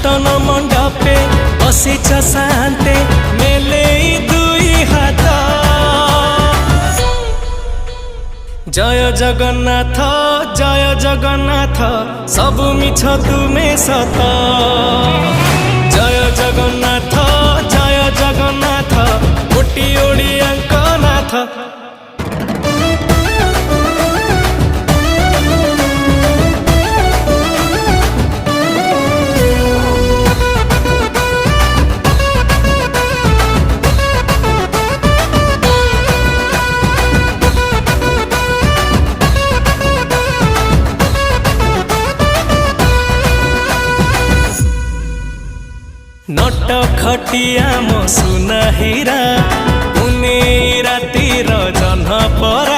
नूतन मंडपे बसिछ शांते मेले दुई हाथ। जय जगन्नाथ सब मिछ तुमे सत। जय जगन्नाथ कोटि ओडियाक नाथ। नट खटिया मो सुना हीरा पुने रातिर जह्न परा।